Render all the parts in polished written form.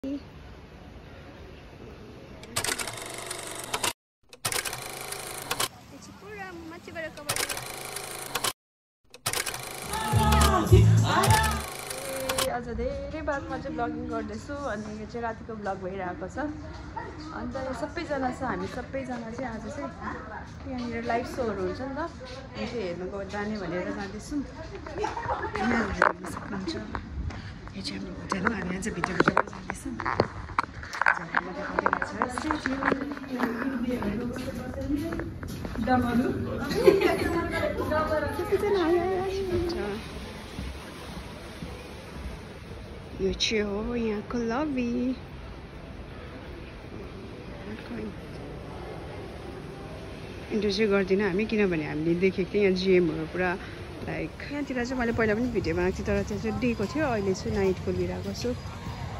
आज धेरै बादमा चाहिँ ब्लगिङ गर्दैछु अनि यो चाहिँ रातिको ब्लग भइरहेको छ। अन्त सबैजना छ, हामी सबैजना चाहिँ आज चाहिँ यहाँनिर लाइभ सोहरू हुन्छ नि त, यो चाहिँ हेर्नुको जाने भनेर जाँदैछौँ। सक्नुहुन्छ यो चाहिँ हाम्रो होटेल हो, हामी आज भिडियो जाँदैछौँ। यो चाहिँ हो यहाँको लबी। इन्टर चाहिँ गर्दिनँ हामी, किनभने हामीले देखेको थियौँ यहाँ जिएमहरू पुरा लाइक यहाँतिर चाहिँ मैले पहिला पनि भिडियो बनाएको थिएँ, तर त्यो चाहिँ डेको थियो। अहिले चाहिँ नाइट खोलिरहेको छु।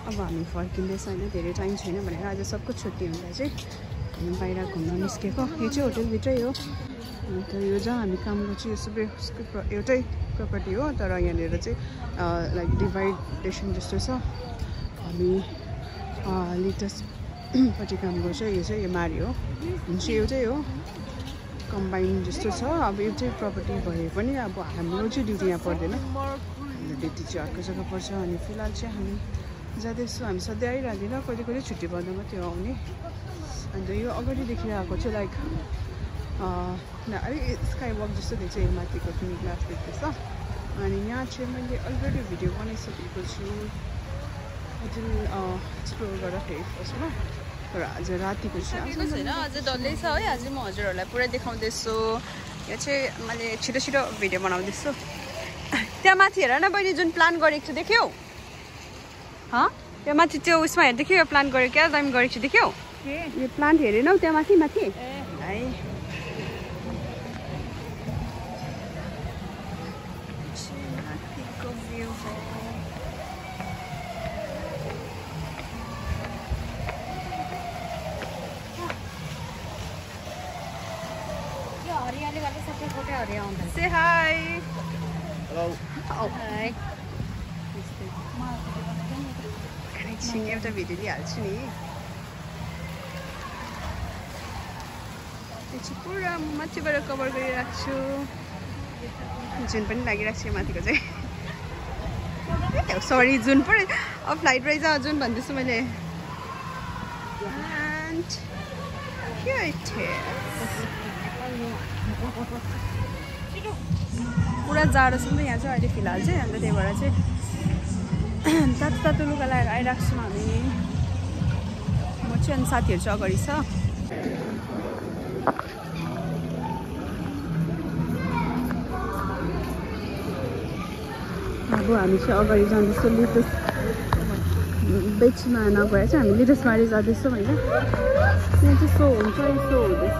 अब हामी फर्किँदैछ होइन, धेरै टाइम छैन भनेर आज सबको छुट्टी हुँदा चाहिँ हामी बाहिर घुम्न निस्केको। यो चाहिँ होटेलभित्रै हो। अन्त यो जहाँ हामी काम गर्छौँ यो सबै एउटै प्रपर्टी हो, तर यहाँनिर चाहिँ लाइक डिभाइडेसन जस्तो छ। हामी लेटेस्टपट्टि काम गर्छ, यो चाहिँ यो मारी हो, जुन चाहिँ एउटै हो, कम्बाइन जस्तो छ। अब एउटै प्रपर्टी भए पनि अब हाम्रो चाहिँ ड्युटी यहाँ पर्दैन, हाम्रो ड्युटी चाहिँ अर्को जग्गा पर्छ। अनि फिलहाल चाहिँ हामी जाँदैछौँ। हामी सधैँ आइरहँदैन, कहिले कहिले छुट्टी पर्दा मात्रै आउने। अन्त यो अगाडि देखिरहेको चाहिँ लाइक अलिक स्काई वक जस्तो देख्छ, यो माथिको पनि ग्लास देख्दैछ। अनि यहाँ चाहिँ मैले अलरेडी भिडियो बनाइसकेको छु होटेल एक्सप्लोर गर्दाखेरि फर्स्टमा, तर आज रातिको चाहिँ छैन, अझै डल्लै छ है। आज म हजुरहरूलाई पुरै देखाउँदैछु। यो चाहिँ मैले छिटो छिटो भिडियो बनाउँदैछु। त्यहाँ माथि हेर न बहिनी, जुन प्लान गरेको छु देख्यौ? त्यहाँ माथि त्यो उसमा हेर, देख्यौ? यो प्लान गरेको क्या दामी गरेको छु, देख्यौ? यो प्लान्ट हेरेनौ त्यहाँ माथि माथि है। Say hi. Hello. Oh. Hi. एकछिन एउटा भिडियो लिइहाल्छु नि। त्यो चाहिँ पुरा म माथिबाट कभर गरिरहेको छु। जुन पनि लागिरहेको छ माथिको चाहिँ। सरी जुन पनि अब फ्लाइट रहेछ, जुन भन्दैछु मैले। And here it is. पुरा जाडो छ नि त यहाँ चाहिँ अहिले फिलहाल चाहिँ, अन्त त्यही भएर चाहिँ तातो तातो लुगा लगाएर आइरहेको छौँ हामी। म चाहिँ अनि साथीहरू चाहिँ अगाडि छ। अब हामी चाहिँ अगाडि जाँदैछौँ। लेटेस्ट बेचमा नगएर चाहिँ हामी लेटेस्टबारी जाँदैछौँ होइन। यहाँ चाहिँ सो हुन्छ, सो हुँदैछ।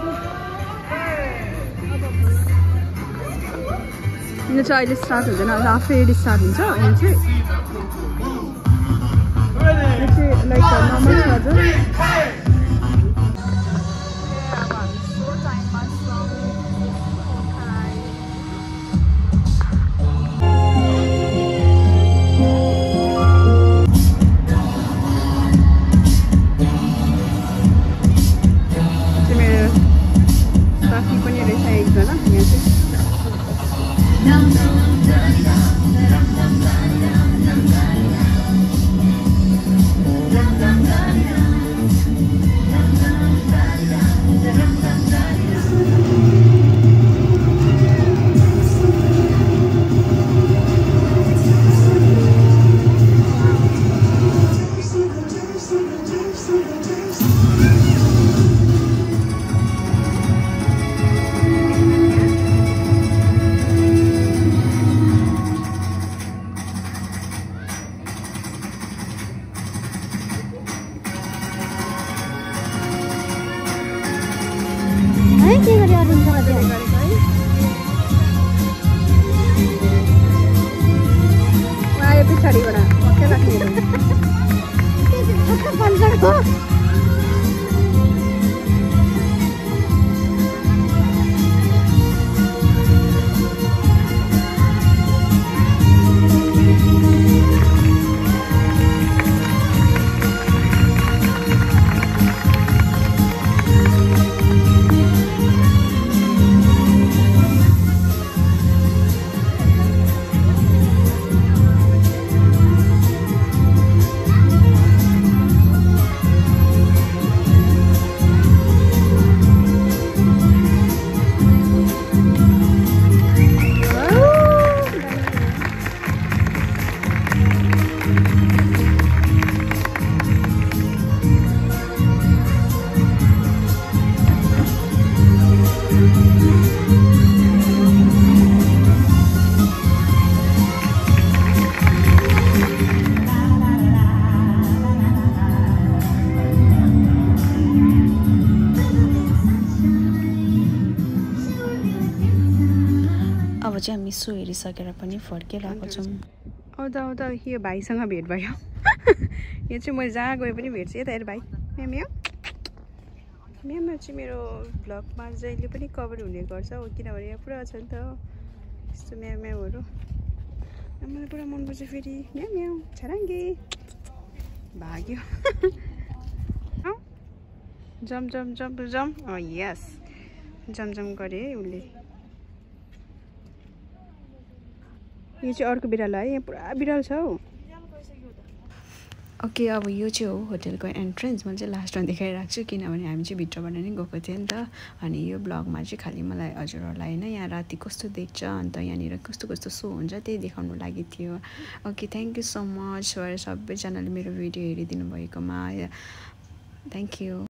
यो चाहिँ अहिले स्टार्ट हुँदैन, फेरि स्टार्ट हुन्छ। यहाँ चाहिँ लाइक नर्मल छ अझ। मेरो साथी पनि रहेछ एकजना यहाँ चाहिँ। पछाडिबाट पक्कै राख्ने चाहिँ हामी सो हेरिसकेर पनि फर्किरहेको छौँ। आउँदा यो भाइसँग भेट भयो। यो चाहिँ मैले जहाँ गए पनि भेट्छु। यता हेर भाइ, म्याउ म्याउ चाहिँ मेरो भ्लगमा जहिले पनि कभर हुने गर्छ हो, किनभने यहाँ पुरा छ नि त यस्तो म्याउहरू। मलाई पुरा मनपर्छ फेरि। म्याउ छराङ्गे भाग्यो। जम यस जम गरे उसले। यो चाहिँ अर्को बिरालो है, यहाँ पुरा बिरालो छ हौ। ओके, अब यो चाहिँ हो होटेलको एन्ट्रेन्स। मैले चाहिँ लास्टमा देखाइरहेको छु किनभने हामी चाहिँ भित्रबाट नै गएको थियो नि त। अनि यो ब्लगमा चाहिँ खालि मलाई हजुरहरूलाई होइन यहाँ राति कस्तो देख्छ अन्त यहाँनिर कस्तो कस्तो सो हुन्छ त्यही देखाउनु लागि थियो। Okay, thank you so much सबैजनाले मेरो भिडियो हेरिदिनु भएकोमा। Thank you.